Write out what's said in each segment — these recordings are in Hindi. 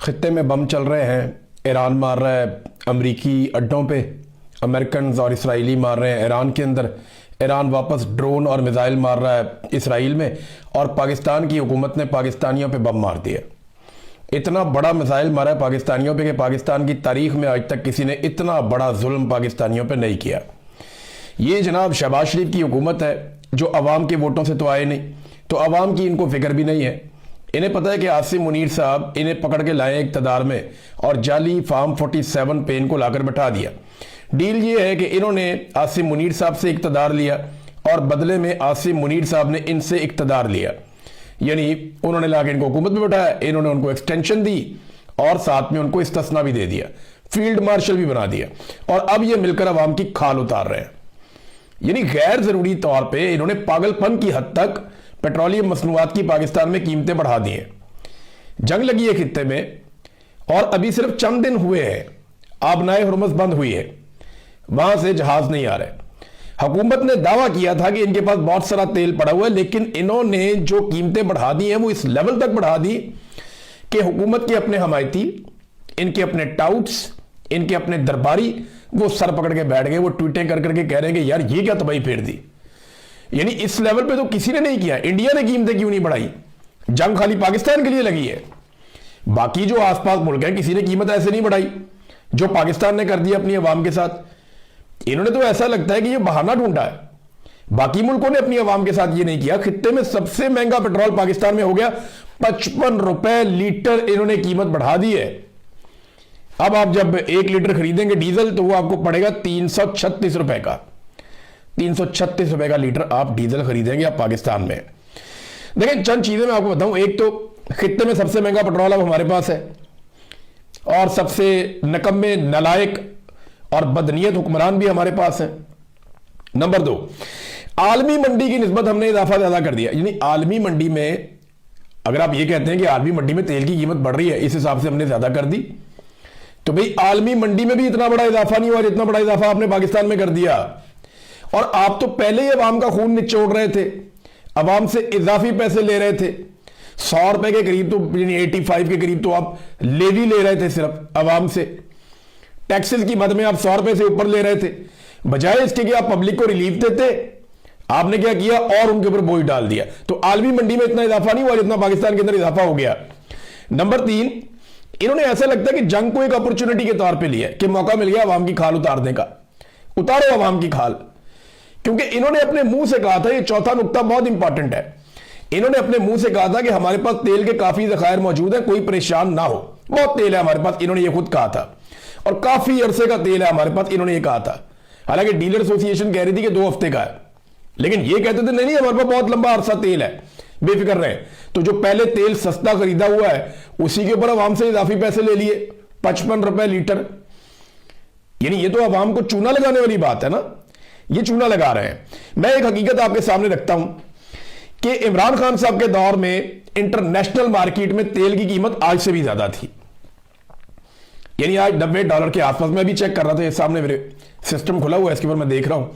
खत्ते में बम चल रहे हैं, ईरान मार रहा है अमरीकी अड्डों पे, अमेरिकन और इसराइली मार रहे हैं ईरान के अंदर, ईरान वापस ड्रोन और मिसाइल मार रहा है इसराइल में, और पाकिस्तान की हुकूमत ने पाकिस्तानियों पे बम मार दिया। इतना बड़ा मिसाइल मारा है पाकिस्तानियों पे कि पाकिस्तान की तारीख में आज तक किसी ने इतना बड़ा जुल्म पाकिस्तानियों पे नहीं किया। ये जनाब शहबाज शरीफ की हुकूमत है जो अवाम के वोटों से तो आए नहीं, तो अवाम की इनको फिक्र भी नहीं है। इन्हें पता है कि आसिम मुनीर साहब इन्हें पकड़ के लाए इक़्तिदार में और जाली फार्म 47 पे इनको लाकर बैठा दिया। डील ये है कि इन्होंने आसिम मुनीर साहब से इक़्तिदार लिया और बदले में आसिम मुनीर साहब ने इनसे इक़्तिदार लिया, यानी उन्होंने लाके इनको हुकूमत में बैठाया, इन्होंने उनको एक्सटेंशन दी और साथ में उनको इस्तिस्ना भी दे दिया, फील्ड मार्शल भी बना दिया, और अब ये मिलकर अवाम की खाल उतार रहे हैं। यानी गैर जरूरी तौर पर इन्होंने पागलपन की हद तक पेट्रोलियम मसनूआत की पाकिस्तान में कीमतें बढ़ा दी हैं। जंग लगी है खित्ते में और अभी सिर्फ चंद दिन हुए हैं, आबनाए हुर्मुज़ बंद हुई है, वहां से जहाज नहीं आ रहे। हुकूमत ने दावा किया था कि इनके पास बहुत सारा तेल पड़ा हुआ है, लेकिन इन्होंने जो कीमतें बढ़ा दी हैं वो इस लेवल तक बढ़ा दी कि हुकूमत के अपने हमायती, इनके अपने टाउट्स, इनके अपने दरबारी वो सर पकड़ के बैठ गए। वो ट्वीटें कर करके कह रहे हैं कि यार ये क्या तबाही फेर दी। यानी इस लेवल पे तो किसी ने नहीं किया। इंडिया ने कीमतें क्यों नहीं बढ़ाई? जंग खाली पाकिस्तान के लिए लगी है, बाकी जो आसपास मुल्क हैं किसी ने कीमत ऐसे नहीं बढ़ाई जो पाकिस्तान ने कर दिया अपनी अवाम के साथ। इन्होंने तो ऐसा लगता है कि ये बहाना ढूंढा है, बाकी मुल्कों ने अपनी अवाम के साथ ये नहीं किया। खित्ते में सबसे महंगा पेट्रोल पाकिस्तान में हो गया 55 रुपए लीटर, इन्होंने कीमत बढ़ा दी है। अब आप जब 1 लीटर खरीदेंगे डीजल तो वो आपको पड़ेगा 336 रुपए का, 336 रुपए का लीटर आप डीजल खरीदेंगे आप पाकिस्तान में। देखिए चंद चीजें मैं आपको बताऊं। एक तो खित्ते में सबसे महंगा पेट्रोल अब हमारे पास है और सबसे नकम्मे, नालायक और बदनीयत हुक्मरान भी हमारे पास है। नंबर 2, आलमी मंडी की निस्बत हमने इजाफा ज्यादा कर दिया। यानी आलमी मंडी में अगर आप ये कहते हैं कि आलमी मंडी में तेल की कीमत बढ़ रही है, इस हिसाब से हमने ज्यादा कर दी, तो भाई आलमी मंडी में भी इतना बड़ा इजाफा नहीं हुआ जितना बड़ा इजाफा आपने पाकिस्तान में कर दिया। और आप तो पहले ही अवाम का खून निचोड़ रहे थे, अवाम से इजाफी पैसे ले रहे थे, 100 रुपए के करीब, तो 85 के करीब तो आप लेवी ले रहे थे सिर्फ अवाम से। टैक्सेस की मद में आप 100 रुपए से ऊपर ले रहे थे, बजाय इसके कि आप पब्लिक को रिलीफ देते, आपने क्या किया और उनके ऊपर बोझ डाल दिया। तो आलमी मंडी में इतना इजाफा नहीं हुआ जितना पाकिस्तान के अंदर इजाफा हो गया। नंबर 3, इन्होंने ऐसा लगता है कि जंग को एक अपॉर्चुनिटी के तौर पर लिया कि मौका मिल गया अवाम की खाल उतारने का। उतारो अवाम की खाल, क्योंकि इन्होंने अपने मुंह से कहा था, ये चौथा नुक्ता बहुत इंपॉर्टेंट है, इन्होंने अपने मुंह से कहा था कि हमारे पास तेल के काफी जखायर मौजूद है, कोई परेशान ना हो, बहुत तेल है हमारे पास, इन्होंने ये खुद कहा था, और काफी अरसे का तेल है हमारे पास, इन्होंने ये कहा था। हालांकि डीलर एसोसिएशन कह रही थी कि 2 हफ्ते का है, लेकिन ये कहते थे नहीं हमारे पास बहुत लंबा अरसा तेल है, बेफिक्र रहे। तो जो पहले तेल सस्ता खरीदा हुआ है उसी के ऊपर अवाम से इजाफी पैसे ले लिए, 55 रुपए लीटर। यानी ये तो अवाम को चूना लगाने वाली बात है ना, ये चूना लगा रहे हैं। मैं एक हकीकत आपके सामने रखता हूं कि इमरान खान साहब के दौर में इंटरनेशनल मार्केट में तेल की कीमत आज से भी ज्यादा थी। यानी आज $90 के आसपास, मैं भी चेक कर रहा था, ये सामने मेरे सिस्टम खुला हुआ है, इसके ऊपर मैं देख रहा हूं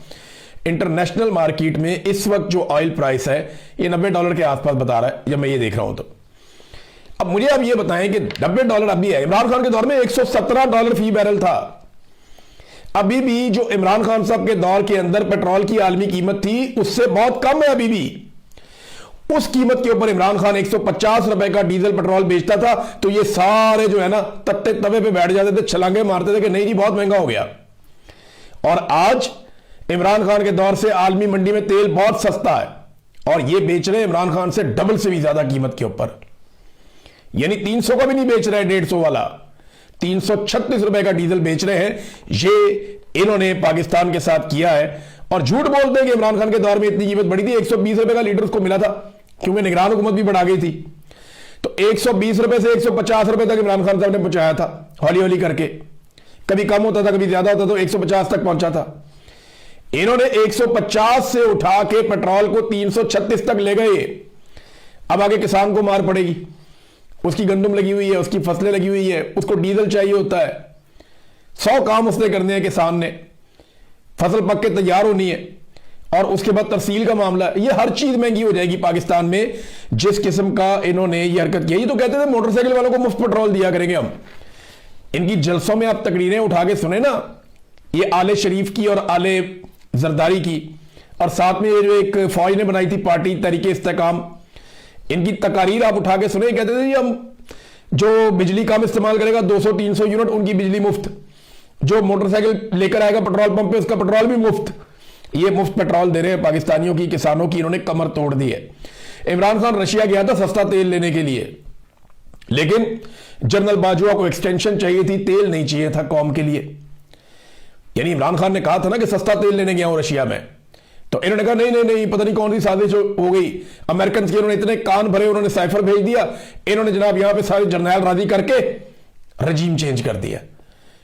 इंटरनेशनल मार्केट में इस वक्त जो ऑयल प्राइस है ये $90 के आसपास बता रहा है जब मैं ये देख रहा हूं। तो अब मुझे आप ये बताएं कि $90 अभी है, इमरान खान के दौर में $117 फी बैरल था। अभी भी जो इमरान खान साहब के दौर के अंदर पेट्रोल की आलमी कीमत थी उससे बहुत कम है अभी भी। उस कीमत के ऊपर इमरान खान 150 रुपए का डीजल पेट्रोल बेचता था, तो ये सारे जो है ना तत्ते तवे पे बैठ जाते थे, छलांगे मारते थे कि नहीं जी बहुत महंगा हो गया। और आज इमरान खान के दौर से आलमी मंडी में तेल बहुत सस्ता है और ये बेच रहे हैं इमरान खान से डबल से भी ज्यादा कीमत के ऊपर। यानी 300 का भी नहीं बेच रहे हैं, 150 वाला, 336 रुपए का डीजल बेच रहे हैं। ये इन्होंने पाकिस्तान के साथ किया है और झूठ बोलते हैं कि इमरान खान के दौर में इतनी कीमत बढ़ी थी। 120 रुपए का लीटर उसको मिला था क्योंकि निगरान हुकूमत भी बढ़ा गई थी, तो 120 रुपए से 150 रुपए तक इमरान खान साहब ने पहुंचाया था, हौली हौली करके, कभी कम होता था कभी ज्यादा होता, तो 150 तक पहुंचा था। इन्होंने 150 से उठा के पेट्रोल को 336 तक ले गए। अब आगे किसान को मार पड़ेगी, उसकी गंदम लगी हुई है, उसकी फसलें लगी हुई है, उसको डीजल चाहिए होता है, 100 काम उसने करने हैं किसान ने, फसल पक के तैयार होनी है और उसके बाद तरसील का मामला, ये हर चीज महंगी हो जाएगी पाकिस्तान में जिस किस्म का इन्होंने ये हरकत की। ये तो कहते थे मोटरसाइकिल वालों को मुफ्त पेट्रोल दिया करेंगे हम। इनकी जलसों में आप तकरीरें उठा के सुने ना, ये आले शरीफ की और आले जरदारी की, और साथ में ये जो एक फौज ने बनाई थी पार्टी तहरीके इस्तेकाम, इनकी तकारीर आप उठा के सुने। कहते थे हम जो बिजली कम इस्तेमाल करेगा 200-300 यूनिट उनकी बिजली मुफ्त, जो मोटरसाइकिल लेकर आएगा पेट्रोल पंप पे उसका पेट्रोल भी मुफ्त। ये मुफ्त पेट्रोल दे रहे हैं पाकिस्तानियों की, किसानों की इन्होंने कमर तोड़ दी है। इमरान खान रशिया गया था सस्ता तेल लेने के लिए, लेकिन जनरल बाजवा को एक्सटेंशन चाहिए थी, तेल नहीं चाहिए था कौम के लिए। यानी इमरान खान ने कहा था ना कि सस्ता तेल लेने गया हूं रशिया में, तो इन्होंने कहा नहीं नहीं नहीं, पता नहीं कौन सी साजिश हो गई अमेरिकन की। उन्होंने इतने कान भरे, उन्होंने साइफर भेज दिया, इन्होंने जनाब यहां पे सारे जर्नैल राजी करके रजीम चेंज कर दिया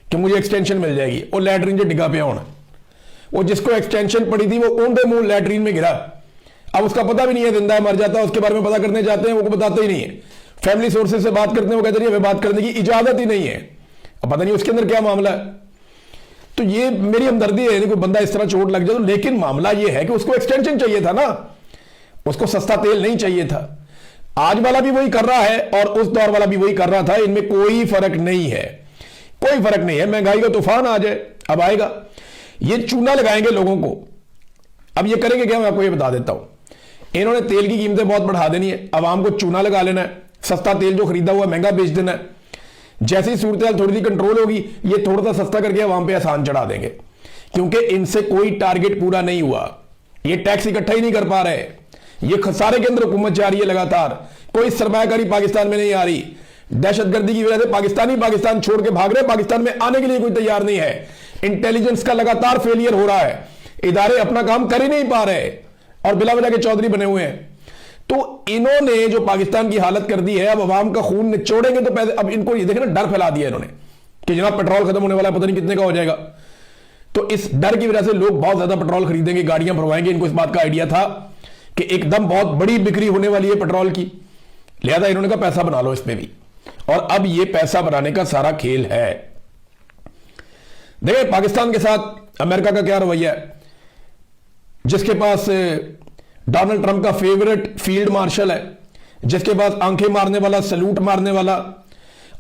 कि मुझे एक्सटेंशन मिल जाएगी। वो लैटरिन जो डिगा पे होना, वो जिसको एक्सटेंशन पड़ी थी वो ऊंधे मुंह लैटरिन में गिरा। अब उसका पता भी नहीं है, जिंदा है मर जाता है, उसके बारे में पता करने जाते हैं वो बताते ही नहीं है। फैमिली सोर्सेज से बात करते हैं, वो कहते हैं बात करने की इजाजत ही नहीं है, अब पता नहीं उसके अंदर क्या मामला है। तो ये मेरी हमदर्दी है, कोई बंदा इस तरह चोट लग जाए तो, लेकिन मामला ये है कि उसको एक्सटेंशन चाहिए था ना, उसको सस्ता तेल नहीं चाहिए था। आज वाला भी वही कर रहा है और उस दौर वाला भी वही कर रहा था, इनमें कोई फर्क नहीं है, कोई फर्क नहीं है। महंगाई का तूफान आ जाए, अब आएगा, ये चूना लगाएंगे लोगों को। अब ये करेंगे क्या, मैं आपको ये बता देता हूं। इन्होंने तेल की कीमतें बहुत बढ़ा देनी है, आवाम को चूना लगा लेना है, सस्ता तेल जो खरीदा हुआ महंगा बेच देना है। जैसी सूरत हाल थोड़ी सी कंट्रोल होगी, ये थोड़ा सा सस्ता करके आवाम पे आसान चढ़ा देंगे, क्योंकि इनसे कोई टारगेट पूरा नहीं हुआ। ये टैक्स इकट्ठा ही नहीं कर पा रहे, ये खसारे के अंदर हुकूमत जा रही है लगातार, कोई सरमायाकारी पाकिस्तान में नहीं आ रही। दहशतगर्दी की वजह से पाकिस्तान छोड़ के भाग रहे, पाकिस्तान में आने के लिए कोई तैयार नहीं है। इंटेलिजेंस का लगातार फेलियर हो रहा है, इदारे अपना काम कर ही नहीं पा रहे और बिला वजह के चौधरी बने हुए हैं। तो इन्होंने जो पाकिस्तान की हालत कर दी है, अब अवाम का खून निचोड़ेंगे तो पैसे, अब इनको ये देखे ना, डर फैला दिया इन्होंने कि जनाब पेट्रोल खत्म होने वाला है, पता नहीं कितने का हो जाएगा। तो इस डर की वजह से लोग बहुत ज्यादा पेट्रोल खरीदेंगे, गाड़ियां भरवाएंगे। इनको इस बात का आइडिया था कि एकदम बहुत बड़ी बिक्री होने वाली है पेट्रोल की, लिहाजा इन्होंने कहा पैसा बना लो इसमें भी। और अब ये पैसा बनाने का सारा खेल है। देखिए पाकिस्तान के साथ अमेरिका का क्या रवैया है, जिसके पास डोनाल्ड ट्रंप का फेवरेट फील्ड मार्शल है, जिसके पास आंखें मारने वाला, सलूट मारने वाला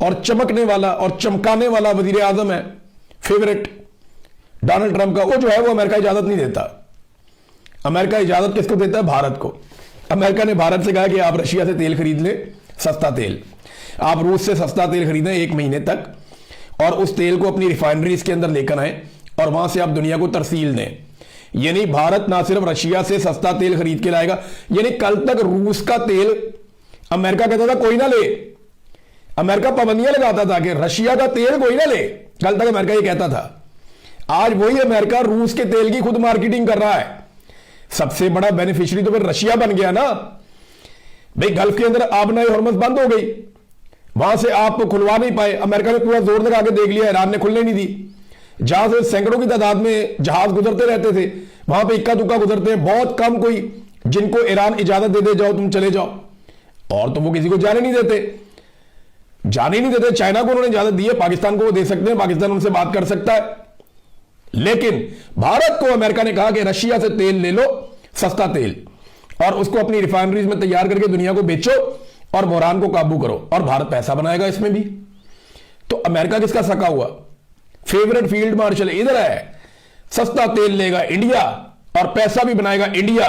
और चमकने वाला और चमकाने वाला वजीर आजम है, फेवरेट डोनाल्ड ट्रंप का, वो जो है वो अमेरिका इजाजत नहीं देता। अमेरिका इजाजत किसको देता है? भारत को। अमेरिका ने भारत से कहा कि आप रशिया से तेल खरीद लें, सस्ता तेल, आप रूस से सस्ता तेल खरीदें 1 महीने तक, और उस तेल को अपनी रिफाइनरीज के अंदर लेकर आए और वहां से आप दुनिया को तरसील दें। यानी भारत ना सिर्फ रशिया से सस्ता तेल खरीद के लाएगा, यानी कल तक रूस का तेल अमेरिका कहता था कोई ना ले, अमेरिका पाबंदियां लगाता था कि रशिया का तेल कोई ना ले, कल तक अमेरिका ये कहता था। आज वही अमेरिका रूस के तेल की खुद मार्केटिंग कर रहा है। सबसे बड़ा बेनिफिशियरी तो फिर रशिया बन गया ना भाई। गल्फ के अंदर आबनाई हॉर्मस बंद हो गई, वहां से आप खुलवा नहीं पाए, अमेरिका ने पूरा जोर लगा के देख लिया, ईरान ने खुलने नहीं दी। जहां से सैकड़ों की तादाद में जहाज गुजरते रहते थे, वहां पे इक्का दुक्का गुजरते हैं, बहुत कम कोई जिनको ईरान इजाजत दे दे जाओ तुम चले जाओ, और तो वो किसी को जाने नहीं देते, जाने नहीं देते। चाइना को उन्होंने इजाजत दी है, पाकिस्तान को वो दे सकते हैं, पाकिस्तान उनसे बात कर सकता है। लेकिन भारत को अमेरिका ने कहा कि रशिया से तेल ले लो, सस्ता तेल, और उसको अपनी रिफाइनरीज में तैयार करके दुनिया को बेचो और बहरान को काबू करो, और भारत पैसा बनाएगा इसमें भी। तो अमेरिका किसका सका हुआ? फेवरेट फील्ड मार्शल इधर है, सस्ता तेल लेगा इंडिया और पैसा भी बनाएगा इंडिया।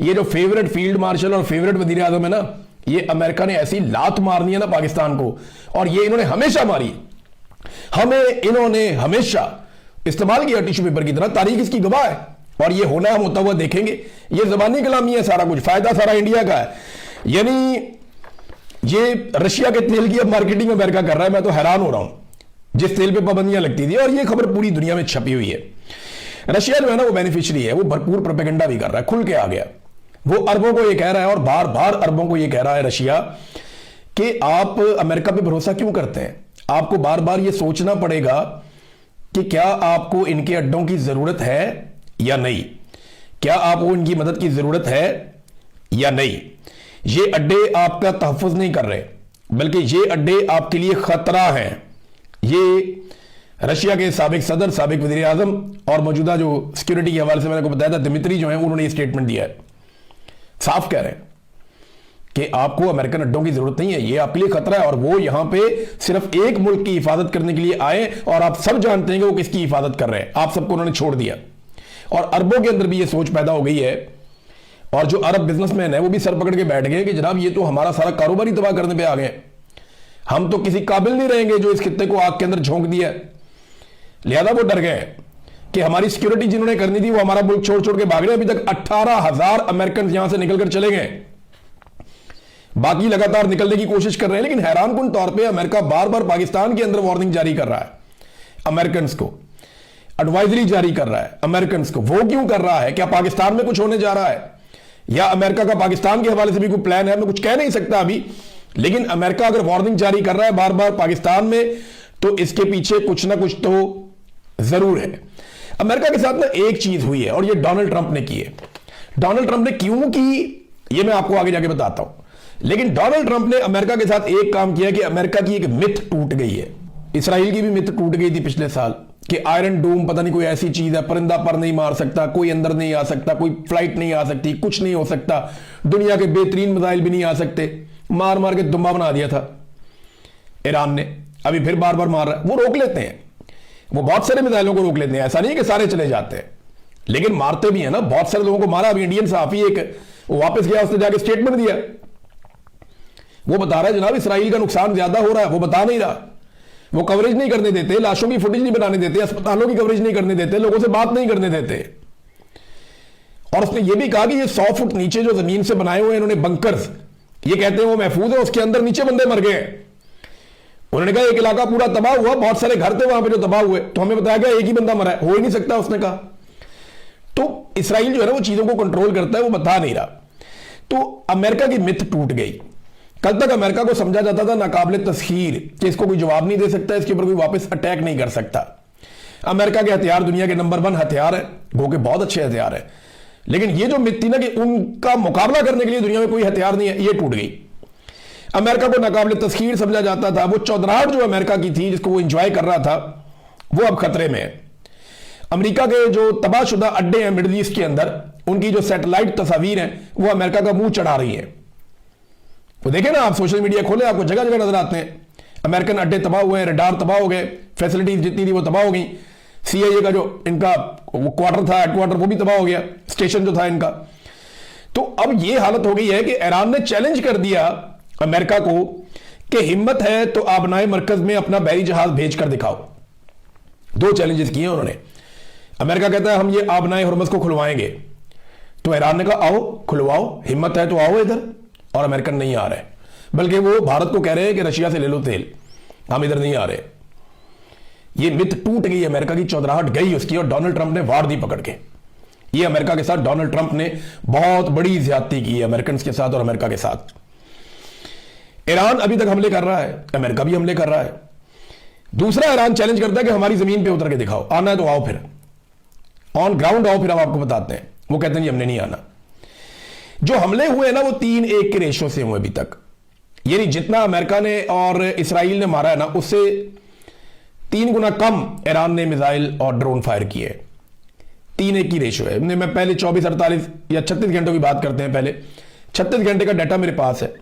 ये जो फेवरेट फील्ड मार्शल और फेवरेट वजीर आजम है ना, ये अमेरिका ने ऐसी लात मारनी है ना पाकिस्तान को, और ये इन्होंने हमेशा मारी, हमें इन्होंने हमेशा इस्तेमाल किया टिश्यू पेपर की तरह। तारीख इसकी गवाह है, और ये होना हम होता हुआ देखेंगे। ये जबानी कलामी है, सारा कुछ फायदा सारा इंडिया का है। यानी ये रशिया के तेल की अब मार्केटिंग अमेरिका कर रहा है। मैं तो हैरान हो रहा हूं, जिस तेल पे पाबंदियां लगती थी, और ये खबर पूरी दुनिया में छपी हुई है। रशिया जो है ना वो बेनिफिशियरी है, वो भरपूर प्रोपेगेंडा भी कर रहा है, खुल के आ गया। वो अरबों को ये कह रहा है, और बार बार अरबों को ये कह रहा है रशिया कि आप अमेरिका पे भरोसा क्यों करते हैं। आपको बार बार ये सोचना पड़ेगा कि क्या आपको इनके अड्डों की जरूरत है या नहीं, क्या आपको इनकी मदद की जरूरत है या नहीं। ये अड्डे आपका तहफ़्फ़ुज़ नहीं कर रहे, बल्कि ये अड्डे आपके लिए खतरा हैं। ये रशिया के साबिक सदर, साबिक वजीर आजम और मौजूदा जो सिक्योरिटी के हवाले से मैंने को बताया था दिमित्री जो है, उन्होंने ये स्टेटमेंट दिया है, साफ कह रहे हैं कि आपको अमेरिकन अड्डों की जरूरत नहीं है, ये आपके लिए खतरा है और वो यहां पे सिर्फ एक मुल्क की हिफाजत करने के लिए आए और आप सब जानते हैं कि वो किसकी हिफाजत कर रहे हैं। आप सबको उन्होंने छोड़ दिया और अरबों के अंदर भी ये सोच पैदा हो गई है और जो अरब बिजनेसमैन है वो भी सर पकड़ के बैठ गए कि जनाब ये तो हमारा सारा कारोबार ही तबाह करने पे आ गए, हम तो किसी काबिल नहीं रहेंगे जो इस खित्ते को आग के अंदर झोंक दिया। लिहाजा वो डर गए कि हमारी सिक्योरिटी जिन्होंने करनी थी वो हमारा मुल्क छोड़ छोड़ के भाग रहे। अभी तक 18,000 अमेरिकन यहां से निकलकर चले गए, बाकी लगातार निकलने की कोशिश कर रहे हैं। लेकिन हैरानकुन तौर पे अमेरिका बार बार पाकिस्तान के अंदर वार्निंग जारी कर रहा है, अमेरिकन को एडवाइजरी जारी कर रहा है अमेरिकन को। वो क्यों कर रहा है? क्या पाकिस्तान में कुछ होने जा रहा है या अमेरिका का पाकिस्तान के हवाले से भी कोई प्लान है? मैं कुछ कह नहीं सकता अभी, लेकिन अमेरिका अगर वार्निंग जारी कर रहा है बार बार पाकिस्तान में तो इसके पीछे कुछ ना कुछ तो जरूर है। अमेरिका के साथ ना एक चीज हुई है और ये डोनाल्ड ट्रंप ने की है। डोनाल्ड ट्रंप ने क्यों की ये मैं आपको आगे जाके बताता हूं, लेकिन डोनाल्ड ट्रंप ने अमेरिका के साथ एक काम किया कि अमेरिका की एक मिथ टूट गई है। इसराइल की भी मिथ टूट गई थी पिछले साल कि आयरन डोम पता नहीं कोई ऐसी चीज है, परिंदा पर नहीं मार सकता, कोई अंदर नहीं आ सकता, कोई फ्लाइट नहीं आ सकती, कुछ नहीं हो सकता, दुनिया के बेहतरीन मिसाइल भी नहीं आ सकते। मार मार के दुम्बा बना दिया था ईरान ने, अभी फिर बार बार मार रहा है। वो रोक लेते हैं, वो बहुत सारे मिसाइलों को रोक लेते हैं, ऐसा नहीं है कि सारे चले जाते हैं, लेकिन मारते भी है ना। बहुत सारे लोगों को मारा। अभी इंडियन सहाफी एक वो वापस गया, उसने जाके स्टेटमेंट दिया, वो बता रहा है जनाब इसराइल का नुकसान ज्यादा हो रहा है। वो बता नहीं रहा, वो कवरेज नहीं करने देते, लाशों की फुटेज नहीं बनाने देते, अस्पतालों की कवरेज नहीं करने देते, लोगों से बात नहीं करने देते। और उसने ये भी कहा कि ये 100 फुट नीचे जो जमीन से बनाए हुए इन्होंने बंकर्स, ये कहते हैं वो महफूज है, उसके अंदर नीचे बंदे मर गए। उन्होंने कहा एक इलाका पूरा तबाह हुआ, बहुत सारे घर थे वहां पे जो तबाह हुए, तो हमें बताया गया एक ही बंदा मरा है, हो ही नहीं सकता उसने कहा। तो इसराइल जो है ना वो चीजों को कंट्रोल करता है, वो बता नहीं रहा। तो अमेरिका की मिथ टूट गई। कल तक अमेरिका को समझा जाता था नाकाबिले तस्खीर कि इसको कोई जवाब नहीं दे सकता, इसके ऊपर कोई वापस अटैक नहीं कर सकता। अमेरिका के हथियार दुनिया के नंबर 1 हथियार है, गो के बहुत अच्छे हथियार है, लेकिन ये जो मिथ थी ना कि उनका मुकाबला करने के लिए दुनिया में कोई हथियार नहीं है, ये टूट गई। अमेरिका को नाकाबिले तस्खीर समझा जाता था, वो चौधराहट जो अमेरिका की थी जिसको वो एंजॉय कर रहा था, वो अब खतरे में है। अमेरिका के जो तबाहशुदा अड्डे हैं मिडिल ईस्ट के अंदर, उनकी जो सैटेलाइट तस्वीर हैं वो अमेरिका का मुंह चढ़ा रही है। वो देखें ना आप, सोशल मीडिया खोले, आपको जगह जगह नजर आते हैं अमेरिकन अड्डे तबाह हुए हैं, रडार तबाह हो गए, फैसिलिटीज जितनी थी वो तबाह हो गई। CIA का जो इनका क्वार्टर था, हेडक्वार्टर, वो भी तबाह हो गया, स्टेशन जो था इनका। तो अब ये हालत हो गई है कि ईरान ने चैलेंज कर दिया अमेरिका को कि हिम्मत है तो आबनाए मरकज में अपना बहरी जहाज भेज कर दिखाओ। 2 चैलेंजेस किए उन्होंने। अमेरिका कहता है हम ये आबनाए हुर्मुज़ को खुलवाएंगे, तो ईरान ने कहा आओ खुलवाओ, हिम्मत है तो आओ इधर। और अमेरिकन नहीं आ रहे, बल्कि वो भारत को कह रहे हैं कि रशिया से ले लो तेल, हम इधर नहीं आ रहे। ये मिथ टूट गई, अमेरिका की चौधराहट गई उसकी, और डोनाल्ड ट्रंप ने वार दी पकड़ के। ये अमेरिका के साथ डोनाल्ड ट्रंप ने बहुत बड़ी ज्यादती की है अमेरिकन के साथ और अमेरिका के साथ। ईरान अभी तक हमले कर रहा है, अमेरिका भी हमले कर रहा है। दूसरा, ईरान चैलेंज करता है कि हमारी जमीन पे उतर के दिखाओ, आना है तो आओ, फिर ऑन ग्राउंड आओ, फिर हम आपको बताते हैं। वो कहते हैं जी हमने नहीं आना। जो हमले हुए ना वो 3-1 के रेशो से हुए अभी तक, यानी जितना अमेरिका ने और इसराइल ने मारा है ना उससे 3 गुना कम ईरान ने मिसाइल और ड्रोन फायर किए। 3-1 की रेशो है। मैं पहले 24, 48 या 36 घंटों की बात करते हैं, पहले 36 घंटे का डाटा मेरे पास है।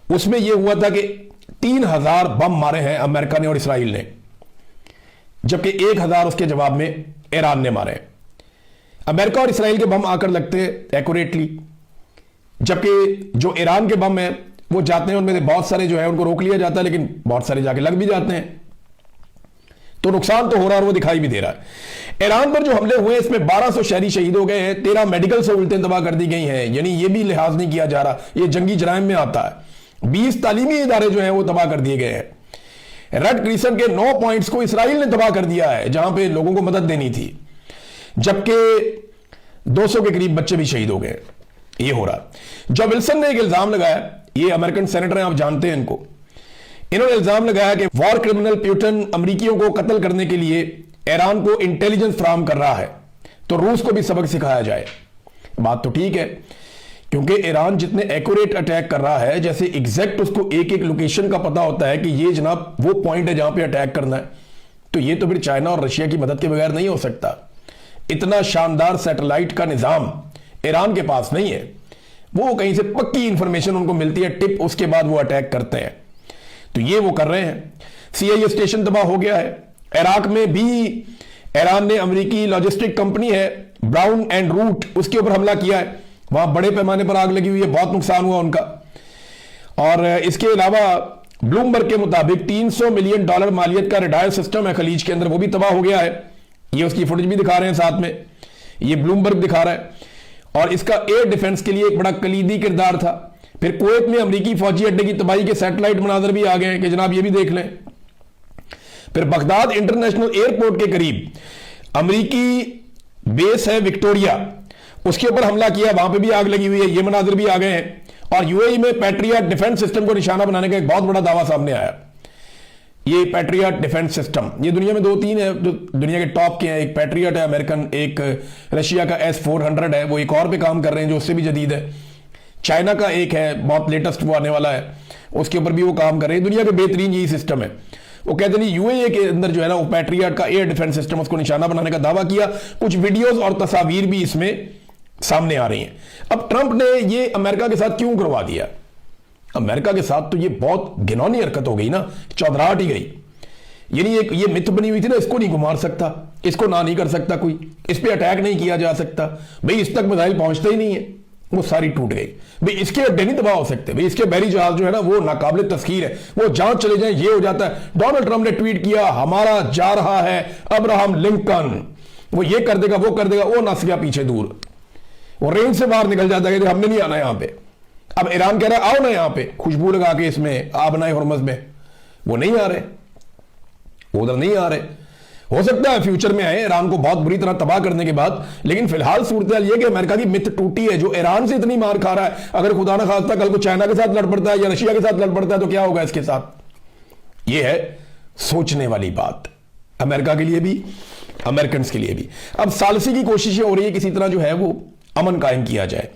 उसमें यह हुआ था कि 3000 बम मारे हैं अमेरिका ने और इसराइल ने, जबकि 1000 उसके जवाब में ईरान ने मारे। अमेरिका और इसराइल के बम आकर लगते एक्यूरेटली, जबकि जो ईरान के बम है वो जाते हैं, उनमें से बहुत सारे जो है उनको रोक लिया जाता है, लेकिन बहुत सारे जाके लग भी जाते हैं। तो नुकसान तो हो रहा है और वो दिखाई भी दे रहा है। ईरान पर जो हमले हुए इसमें 1200 शहरी शहीद हो गए हैं, 13 मेडिकल सहूलतें तबाह कर दी गई हैं, यानी ये भी लिहाज नहीं किया जा रहा, ये जंगी जराइम में आता है। 20 तालीमी इदारे जो हैं वो तबाह कर दिए गए हैं। रेड क्रिसेंट के 9 पॉइंट्स को इसराइल ने तबाह कर दिया है जहां पे लोगों को मदद देनी थी, जबकि 200 के करीब बच्चे भी शहीद हो गए। ये हो रहा। जो विल्सन ने एक इल्जाम लगाया, ये अमेरिकन सेनेटर हैं, आप जानते हैं इनको, इन्होंने इल्जाम लगाया कि वॉर क्रिमिनल प्यूटन अमेरिकियों को कत्ल करने के लिए ईरान को इंटेलिजेंस फराहम कर रहा है, तो रूस को भी सबक सिखाया जाए। बात तो ठीक है, क्योंकि ईरान जितने एक्यूरेट अटैक कर रहा है, जैसे एग्जैक्ट उसको एक एक लोकेशन का पता होता है कि ये जनाब वो पॉइंट है जहां पे अटैक करना है, तो ये तो फिर चाइना और रशिया की मदद के बगैर नहीं हो सकता। इतना शानदार सैटेलाइट का निजाम ईरान के पास नहीं है। वो कहीं से पक्की इंफॉर्मेशन उनको मिलती है, टिप, उसके बाद वो अटैक करते हैं। तो ये वो कर रहे हैं। CIA स्टेशन तबाह हो गया है। इराक में भी ईरान ने अमेरिकी लॉजिस्टिक कंपनी है ब्राउन एंड रूट, उसके ऊपर हमला किया है। वहां बड़े पैमाने पर आग लगी हुई है, बहुत नुकसान हुआ उनका। और इसके अलावा ब्लूमबर्ग के मुताबिक $300 मिलियन मालियत का रडार सिस्टम है खलीज के अंदर, वो भी तबाह हो गया है। ये उसकी फुटेज भी दिखा रहे हैं साथ में, ये ब्लूमबर्ग दिखा रहा है। और इसका एयर डिफेंस के लिए एक बड़ा कलीदी किरदार था। फिर कुवैत में अमेरिकी फौजी अड्डे की तबाही के सैटेलाइट मनाजर भी आ गए हैं कि जनाब ये भी देख लें। फिर बगदाद इंटरनेशनल एयरपोर्ट के करीब अमेरिकी बेस है विक्टोरिया, उसके ऊपर हमला किया, वहां पे भी आग लगी हुई है, ये मनाजिर भी आ गए हैं। और यूएई में पैट्रियट डिफेंस सिस्टम को निशाना बनाने का एक बहुत बड़ा दावा सामने आया। ये पैट्रियट डिफेंस सिस्टम, ये दुनिया में 2-3 है जो दुनिया के टॉप के हैं। एक पैट्रियट है अमेरिकन, एक रशिया का S-400 है, वो एक और पे काम कर रहे हैं जो उससे भी जदीद है। चाइना का एक है बहुत लेटेस्ट, वो आने वाला है, उसके ऊपर भी वो काम कर रहे हैं। दुनिया के बेहतरीन यही सिस्टम है। वो कहते हैं यूएई के अंदर जो है ना वो पैट्रियट का एयर डिफेंस सिस्टम, उसको निशाना बनाने का दावा किया। कुछ वीडियोस और तस्वीर भी इसमें सामने आ रही हैं। अब ट्रंप ने ये अमेरिका के साथ क्यों करवा दिया? अमेरिका के साथ तो ये बहुत घिनौनी हरकत हो गई ना, चौधराहट ही गई। यानी एक ये मिथ बनी हुई थी ना, इसको नहीं गुमार सकता, इसको ना नहीं कर सकता कोई, इस पे अटैक नहीं किया जा सकता, भाई इस तक मिसाइल पहुंचते ही नहीं है, वो सारी टूट गई। भाई इसके अड्डे नहीं तबाह हो सकते, भाई इसके बहरी जहाज जो है ना वो नाकाबिल तस्खीर है, वो जहां चले जाए ये हो जाता है। डोनाल्ड ट्रंप ने ट्वीट किया, हमारा जा रहा है अब्राहम लिंकन, वो ये कर देगा वो कर देगा, वो नस गया पीछे दूर, वो रेंज से बाहर निकल जाता है कि हमने नहीं आना यहां पे। अब ईरान कह रहा है आओ ना यहां पे, खुशबू लगा के इसमें आबनाए हुर्मुज़ में, वो नहीं आ रहे, वो उधर नहीं आ रहे। हो सकता है फ्यूचर में आए ईरान को बहुत बुरी तरह तबाह करने के बाद, लेकिन फिलहाल सूरत हाल यह कि अमेरिका की मिथ टूटी है। जो ईरान से इतनी मार खा रहा है, अगर खुदा ना खास्ता कल को चाइना के साथ लड़ पड़ता है या रशिया के साथ लड़ पड़ता है तो क्या होगा इसके साथ? यह है सोचने वाली बात, अमेरिका के लिए भी, अमेरिकन के लिए भी। अब सालसी की कोशिशें हो रही है किसी तरह जो है वो अमन कायम किया जाए।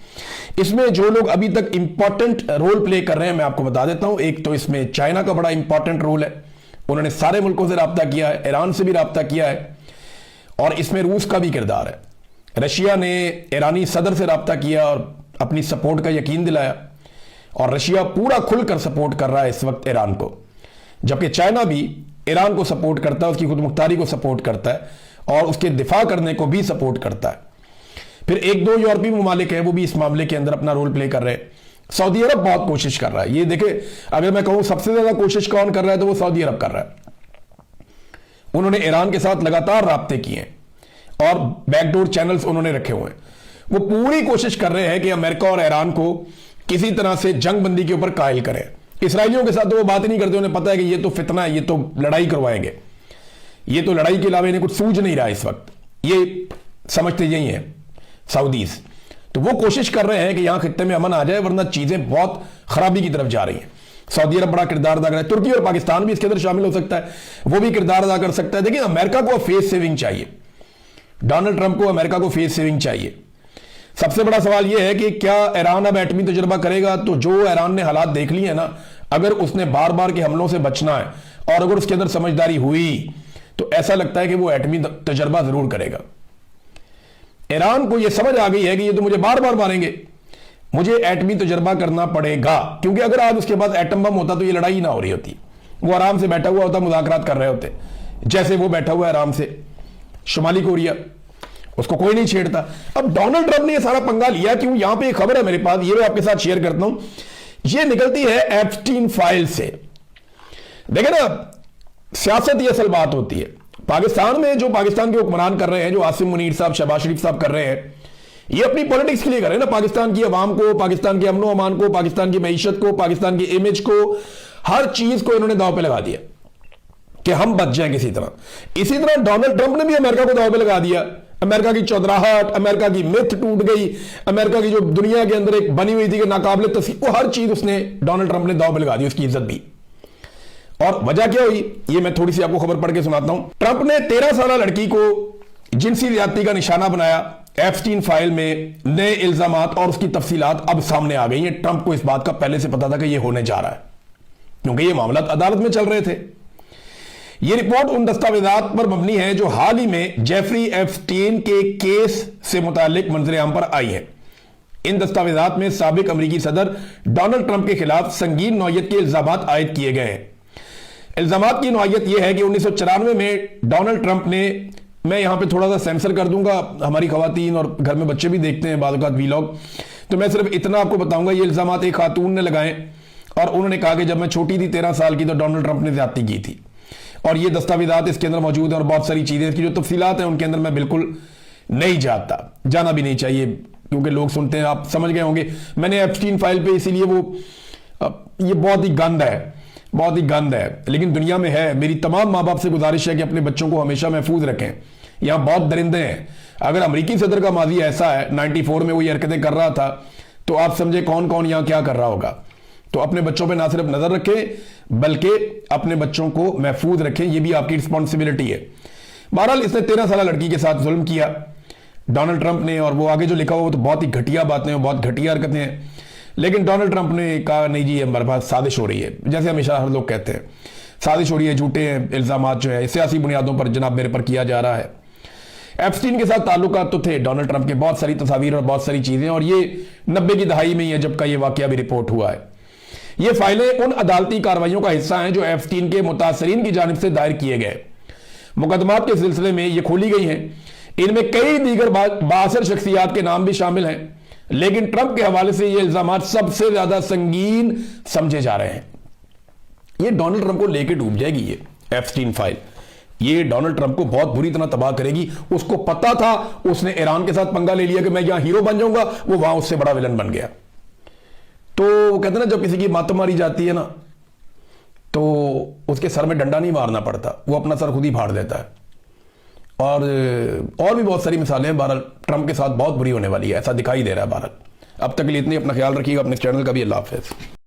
इसमें जो लोग अभी तक इंपॉर्टेंट रोल प्ले कर रहे हैं मैं आपको बता देता हूं। एक तो इसमें चाइना का बड़ा इंपॉर्टेंट रोल है, उन्होंने सारे मुल्कों से राब्ता किया है, ईरान से भी राब्ता किया है, और इसमें रूस का भी किरदार है। रशिया ने ईरानी सदर से राब्ता किया और अपनी सपोर्ट का यकीन दिलाया, और रशिया पूरा खुलकर सपोर्ट कर रहा है इस वक्त ईरान को, जबकि चाइना भी ईरान को सपोर्ट करता है, उसकी खुदमुख्तारी को सपोर्ट करता है और उसके दिफा करने को भी सपोर्ट करता है। फिर 1-2 यूरोपीय ममालिक हैं वो भी इस मामले के अंदर अपना रोल प्ले कर रहे हैं। सऊदी अरब बहुत कोशिश कर रहा है। ये देखे, अगर मैं कहूं सबसे ज्यादा कोशिश कौन कर रहा है तो वो सऊदी अरब कर रहा है। उन्होंने ईरान के साथ लगातार राब्ते किए हैं और बैकडोर चैनल्स उन्होंने रखे हुए हैं। वो पूरी कोशिश कर रहे हैं कि अमेरिका और ईरान को किसी तरह से जंगबंदी के ऊपर कायल करें। इसराइलियों के साथ तो वो बात ही नहीं करते, उन्हें पता है कि ये तो फितना है, ये तो लड़ाई करवाएंगे, ये तो लड़ाई के अलावा इन्हें कुछ सूझ नहीं रहा इस वक्त, ये समझते यही है सऊदीज। तो वो कोशिश कर रहे हैं कि यहां खित्ते में अमन आ जाए, वरना चीजें बहुत खराबी की तरफ जा रही हैं। सऊदी अरब बड़ा किरदार अदा कर रहा है, तुर्की और पाकिस्तान भी इसके अंदर शामिल हो सकता है, वो भी किरदार अदा कर सकता है। देखिए अमेरिका को फेस सेविंग चाहिए, डोनाल्ड ट्रंप को अमेरिका को फेस सेविंग चाहिए। सबसे बड़ा सवाल यह है कि क्या ईरान अब एटमी तजुर्बा करेगा? तो जो ईरान ने हालात देख लिए हैं ना, अगर उसने बार बार के हमलों से बचना है और अगर उसके अंदर समझदारी हुई तो ऐसा लगता है कि वो एटमी तजुर्बा जरूर करेगा। ईरान को यह समझ आ गई है कि ये तो मुझे बार बार मारेंगे, मुझे एटमी तजुर्बा करना पड़ेगा, क्योंकि अगर आज उसके पास एटम बम होता तो ये लड़ाई ना हो रही होती, वो आराम से बैठा हुआ होता, मुज़ाकरात कर रहे होते, जैसे वो बैठा हुआ है आराम से शुमाली कोरिया, उसको कोई नहीं छेड़ता। अब डोनाल्ड ट्रंप ने ये सारा पंगा लिया क्यों? यहां पे एक खबर है मेरे पास, ये मैं आपके साथ शेयर करता हूं। ये निकलती है एप्स्टीन फाइल से। देखे ना, सियासत ये असल बात होती है। पाकिस्तान में जो पाकिस्तान के हुक्मरान कर रहे हैं, जो आसिम मुनीर साहब, शहबाज शरीफ साहब कर रहे हैं, ये अपनी पॉलिटिक्स के लिए कर रहे हैं ना, पाकिस्तान की अवाम को, पाकिस्तान के अमनो अमान को, पाकिस्तान की मईशत को, पाकिस्तान की इमेज को, हर चीज को इन्होंने दांव पे लगा दिया कि हम बच जाएं किसी तरह। इसी तरह डोनाल्ड ट्रंप ने भी अमेरिका को दांव पे लगा दिया। अमेरिका की चौधराहट, अमेरिका की मिथ टूट गई, अमेरिका की जो दुनिया के अंदर एक बनी हुई थी कि नाकाबिल तस्कीर, वो हर चीज उसने डोनाल्ड ट्रंप ने दांव पे लगा दी, उसकी इज्जत भी। और वजह क्या हुई, ये मैं थोड़ी सी आपको खबर पढ़ के सुनाता हूं। ट्रंप ने 13 साल लड़की को जिनसी ज्यादती का निशाना बनाया। एप्स्टीन फाइल में नए इल्जामात और उसकी तफसीलात अब सामने आ गई हैं। ट्रंप को इस बात का पहले से पता था कि यह होने जा रहा है, क्योंकि ये मामला अदालत में चल रहे थे। यह रिपोर्ट उन दस्तावेजात पर मबनी है जो हाल ही में जेफरी एप्स्टीन के केस से मुतालिक मंजर-ए-आम पर आई है। इन दस्तावेजात में साबिक अमेरिकी सदर डोनाल्ड ट्रंप के खिलाफ संगीन नौयत के इल्जामात आयद किए गए हैं। इल्जामात की नौयत यह है कि 1994 में डोनाल्ड ट्रंप ने, मैं यहां पे थोड़ा सा सेंसर कर दूंगा, हमारी खवातीन और घर में बच्चे भी देखते हैं बाद वीलॉग, तो मैं सिर्फ इतना आपको बताऊंगा। ये इल्जामात एक खातून ने लगाए और उन्होंने कहा कि जब मैं छोटी थी 13 साल की तो डोनाल्ड ट्रंप ने ज्यादती की थी, और ये दस्तावेजात इसके अंदर मौजूद हैं और बहुत सारी चीजें, इसकी जो तफसीलात हैं उनके अंदर मैं बिल्कुल नहीं जाना भी नहीं चाहिए क्योंकि लोग सुनते हैं, आप समझ गए होंगे। मैंने एप्स्टीन फाइल पे इसीलिए ये बहुत ही गंद है, लेकिन दुनिया में है। मेरी तमाम माँ बाप से गुजारिश है कि अपने बच्चों को हमेशा महफूज रखें। यहां बहुत दरिंदे हैं। अगर अमेरिकी सदर का माजी ऐसा है, 94 में वो ये हरकतें कर रहा था, तो आप समझे कौन कौन यहां क्या कर रहा होगा। तो अपने बच्चों पे ना सिर्फ नजर रखें बल्कि अपने बच्चों को महफूज रखें, ये भी आपकी रिस्पॉन्सिबिलिटी है। बहरहाल इसने 13 साल लड़की के साथ जुल्म किया डोनाल्ड ट्रंप ने, और वो आगे जो लिखा हुआ वो तो बहुत ही घटिया बातें, बहुत घटिया हरकतें हैं। लेकिन डोनाल्ड ट्रंप ने कहा नहीं जी, हमारे पास साजिश हो रही है, जैसे हमेशा हर लोग कहते हैं साजिश हो रही है, झूठे इल्जामात जो है सियासी बुनियादों पर जनाब मेरे पर किया जा रहा है। एप्स्टीन के साथ ताल्लुकात तो थे डोनाल्ड ट्रंप के, बहुत सारी तस्वीर और बहुत सारी चीजें, और ये 90 की दहाई में ही है जब का ये वाकया भी रिपोर्ट हुआ है। ये फाइलें उन अदालती कार्रवाइयों का हिस्सा हैं जो एप्स्टीन के मुतासरीन की जानिब से दायर किए गए मुकदमात के सिलसिले में ये खोली गई हैं। इनमें कई दीगर बासर शख्सियात के नाम भी शामिल हैं, लेकिन ट्रंप के हवाले से ये इल्जामात सबसे ज्यादा संगीन समझे जा रहे हैं। ये डोनाल्ड ट्रंप को लेकर डूब जाएगी, ये एप्स्टीन फाइल, ये डोनाल्ड ट्रंप को बहुत बुरी तरह तबाह करेगी। उसको पता था, उसने ईरान के साथ पंगा ले लिया कि मैं यहां हीरो बन जाऊंगा, वो वहां उससे बड़ा विलन बन गया। तो वो कहते हैं ना, जब किसी की मातम मारी जाती है ना, तो उसके सर में डंडा नहीं मारना पड़ता, वो अपना सर खुद ही फाड़ देता है। और भी बहुत सारी मिसालें हैं। बहरहाल ट्रंप के साथ बहुत बुरी होने वाली है, ऐसा दिखाई दे रहा है। बहरहाल अब तक के लिए इतनी, अपना ख्याल रखिएगा, अपने चैनल का भी। अल्लाह हाफ़िज़।